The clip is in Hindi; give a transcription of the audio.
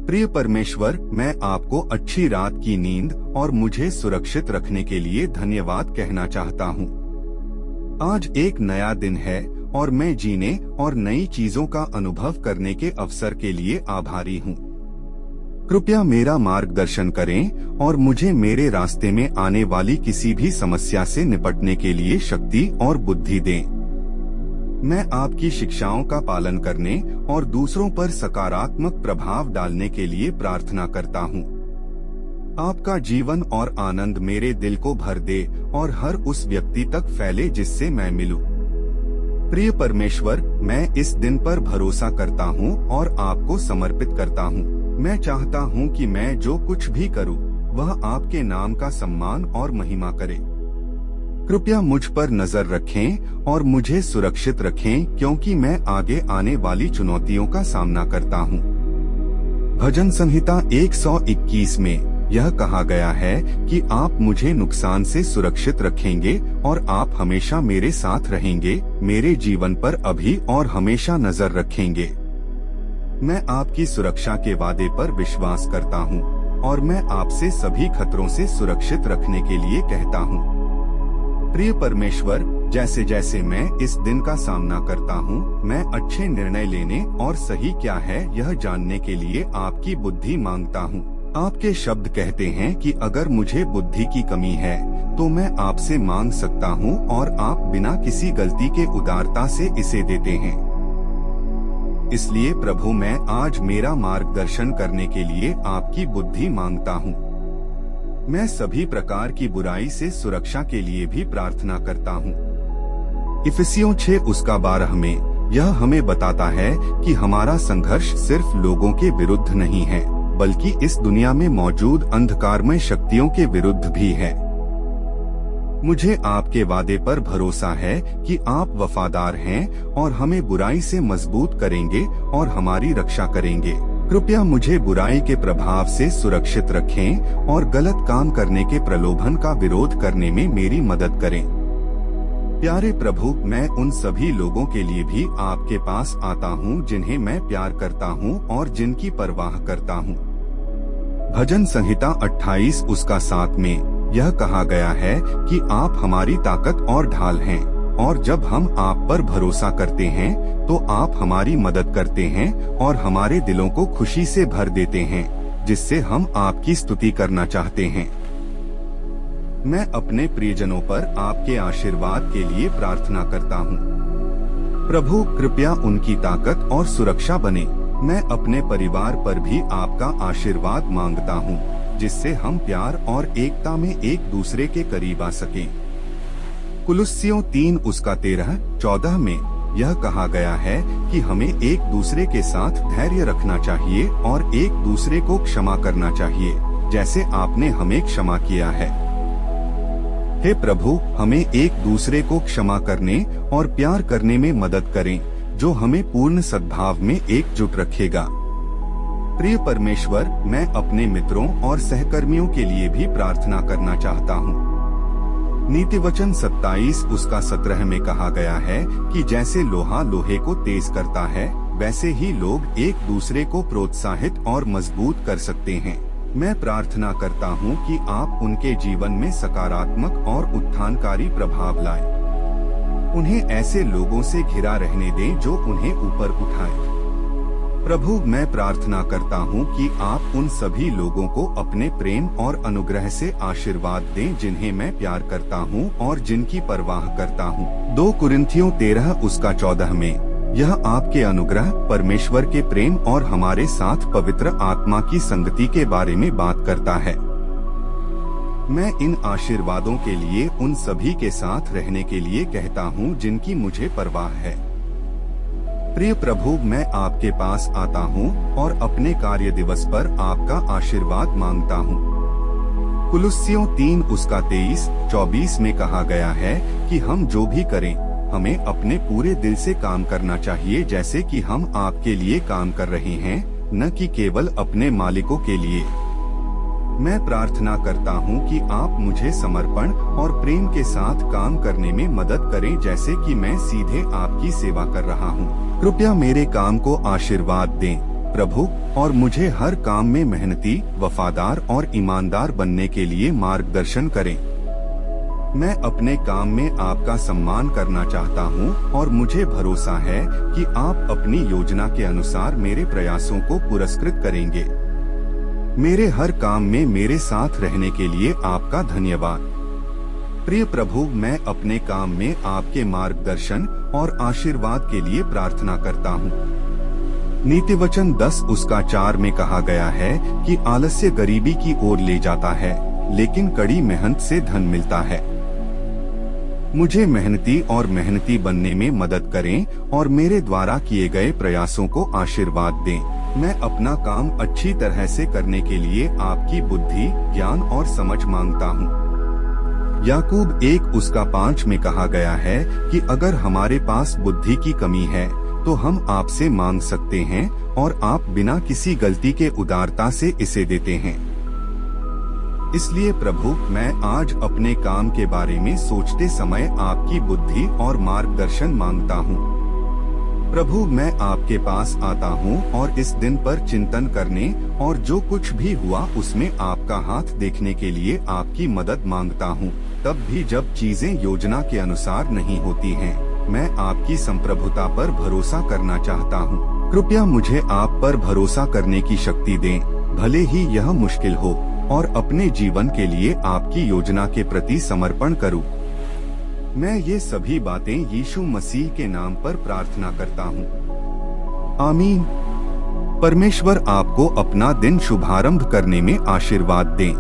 प्रिय परमेश्वर, मैं आपको अच्छी रात की नींद और मुझे सुरक्षित रखने के लिए धन्यवाद कहना चाहता हूँ। आज एक नया दिन है और मैं जीने और नई चीजों का अनुभव करने के अवसर के लिए आभारी हूँ। कृपया मेरा मार्गदर्शन करें और मुझे मेरे रास्ते में आने वाली किसी भी समस्या से निपटने के लिए शक्ति और बुद्धि दें। मैं आपकी शिक्षाओं का पालन करने और दूसरों पर सकारात्मक प्रभाव डालने के लिए प्रार्थना करता हूँ। आपका जीवन और आनंद मेरे दिल को भर दे और हर उस व्यक्ति तक फैले जिससे मैं मिलूं। प्रिय परमेश्वर, मैं इस दिन पर भरोसा करता हूँ और आपको समर्पित करता हूँ। मैं चाहता हूँ कि मैं जो कुछ भी करूँ वह आपके नाम का सम्मान और महिमा करे। कृपया मुझ पर नजर रखें और मुझे सुरक्षित रखें, क्योंकि मैं आगे आने वाली चुनौतियों का सामना करता हूँ। भजन संहिता 121 में यह कहा गया है कि आप मुझे नुकसान से सुरक्षित रखेंगे और आप हमेशा मेरे साथ रहेंगे, मेरे जीवन पर अभी और हमेशा नजर रखेंगे। मैं आपकी सुरक्षा के वादे पर विश्वास करता हूँ और मैं आपसे सभी खतरों से सुरक्षित रखने के लिए कहता हूँ। प्रिय परमेश्वर, जैसे जैसे मैं इस दिन का सामना करता हूँ, मैं अच्छे निर्णय लेने और सही क्या है यह जानने के लिए आपकी बुद्धि मांगता हूँ। आपके शब्द कहते हैं कि अगर मुझे बुद्धि की कमी है तो मैं आपसे मांग सकता हूँ और आप बिना किसी गलती के उदारता से इसे देते हैं। इसलिए प्रभु, मैं आज मेरा मार्गदर्शन करने के लिए आपकी बुद्धि मांगता हूँ। मैं सभी प्रकार की बुराई से सुरक्षा के लिए भी प्रार्थना करता हूँ। इफिसियों 6:12 में यह हमें बताता है कि हमारा संघर्ष सिर्फ लोगों के विरुद्ध नहीं है, बल्कि इस दुनिया में मौजूद अंधकारमय शक्तियों के विरुद्ध भी है। मुझे आपके वादे पर भरोसा है कि आप वफादार हैं और हमें बुराई से मजबूत करेंगे और हमारी रक्षा करेंगे। कृपया मुझे बुराई के प्रभाव से सुरक्षित रखें और गलत काम करने के प्रलोभन का विरोध करने में मेरी मदद करें। प्यारे प्रभु, मैं उन सभी लोगों के लिए भी आपके पास आता हूँ जिन्हें मैं प्यार करता हूँ और जिनकी परवाह करता हूँ। भजन संहिता 28:7 में यह कहा गया है कि आप हमारी ताकत और ढाल हैं, और जब हम आप पर भरोसा करते हैं तो आप हमारी मदद करते हैं और हमारे दिलों को खुशी से भर देते हैं, जिससे हम आपकी स्तुति करना चाहते हैं। मैं अपने प्रियजनों पर आपके आशीर्वाद के लिए प्रार्थना करता हूँ। प्रभु, कृपया उनकी ताकत और सुरक्षा बने। मैं अपने परिवार पर भी आपका आशीर्वाद मांगता हूँ, जिससे हम प्यार और एकता में एक दूसरे के करीब आ सकें। कुलुस्सियों 3:13-14 में यह कहा गया है कि हमें एक दूसरे के साथ धैर्य रखना चाहिए और एक दूसरे को क्षमा करना चाहिए, जैसे आपने हमें क्षमा किया है। हे प्रभु, हमें एक दूसरे को क्षमा करने और प्यार करने में मदद करें, जो हमें पूर्ण सद्भाव में एकजुट रखेगा। प्रिय परमेश्वर, मैं अपने मित्रों और सहकर्मियों के लिए भी प्रार्थना करना चाहता हूँ। नीतिवचन 27:17 में कहा गया है कि जैसे लोहा लोहे को तेज करता है, वैसे ही लोग एक दूसरे को प्रोत्साहित और मजबूत कर सकते हैं। मैं प्रार्थना करता हूँ कि आप उनके जीवन में सकारात्मक और उत्थानकारी प्रभाव लाएं। उन्हें ऐसे लोगों से घिरा रहने दें जो उन्हें ऊपर उठाएं। प्रभु, मैं प्रार्थना करता हूँ कि आप उन सभी लोगों को अपने प्रेम और अनुग्रह से आशीर्वाद दें जिन्हें मैं प्यार करता हूँ और जिनकी परवाह करता हूँ। 2 कुरिन्थियों 13:14 में यह आपके अनुग्रह, परमेश्वर के प्रेम और हमारे साथ पवित्र आत्मा की संगति के बारे में बात करता है। मैं इन आशीर्वादों के लिए उन सभी के साथ रहने के लिए कहता हूँ जिनकी मुझे परवाह है। प्रिय प्रभु, मैं आपके पास आता हूँ और अपने कार्य दिवस पर आपका आशीर्वाद मांगता हूँ। कुलुस्सियों 3:23-24 में कहा गया है कि हम जो भी करें, हमें अपने पूरे दिल से काम करना चाहिए, जैसे कि हम आपके लिए काम कर रहे हैं, न कि केवल अपने मालिकों के लिए। मैं प्रार्थना करता हूँ कि आप मुझे समर्पण और प्रेम के साथ काम करने में मदद करें, जैसे कि मैं सीधे आपकी सेवा कर रहा हूँ। कृपया मेरे काम को आशीर्वाद दें। प्रभु, और मुझे हर काम में मेहनती, वफादार और ईमानदार बनने के लिए मार्गदर्शन करें। मैं अपने काम में आपका सम्मान करना चाहता हूं और मुझे भरोसा है कि आप अपनी योजना के अनुसार मेरे प्रयासों को पुरस्कृत करेंगे। मेरे हर काम में मेरे साथ रहने के लिए आपका धन्यवाद। प्रिय प्रभु, मैं अपने काम में आपके मार्गदर्शन और आशीर्वाद के लिए प्रार्थना करता हूँ। नीतिवचन 10:4 में कहा गया है कि आलस्य गरीबी की ओर ले जाता है, लेकिन कड़ी मेहनत से धन मिलता है। मुझे मेहनती बनने में मदद करें और मेरे द्वारा किए गए प्रयासों को आशीर्वाद दें। मैं अपना काम अच्छी तरह से करने के लिए आपकी बुद्धि, ज्ञान और समझ मांगता हूँ। याकूब 1:5 में कहा गया है कि अगर हमारे पास बुद्धि की कमी है तो हम आपसे मांग सकते हैं और आप बिना किसी गलती के उदारता से इसे देते हैं। इसलिए प्रभु, मैं आज अपने काम के बारे में सोचते समय आपकी बुद्धि और मार्गदर्शन मांगता हूँ। प्रभु, मैं आपके पास आता हूँ और इस दिन पर चिंतन करने और जो कुछ भी हुआ उसमें आपका हाथ देखने के लिए आपकी मदद मांगता हूँ। तब भी जब चीजें योजना के अनुसार नहीं होती हैं, मैं आपकी संप्रभुता पर भरोसा करना चाहता हूँ। कृपया मुझे आप पर भरोसा करने की शक्ति दें, भले ही यह मुश्किल हो, और अपने जीवन के लिए आपकी योजना के प्रति समर्पण करूँ। मैं ये सभी बातें यीशु मसीह के नाम पर प्रार्थना करता हूँ। आमीन। परमेश्वर आपको अपना दिन शुभारंभ करने में आशीर्वाद दें।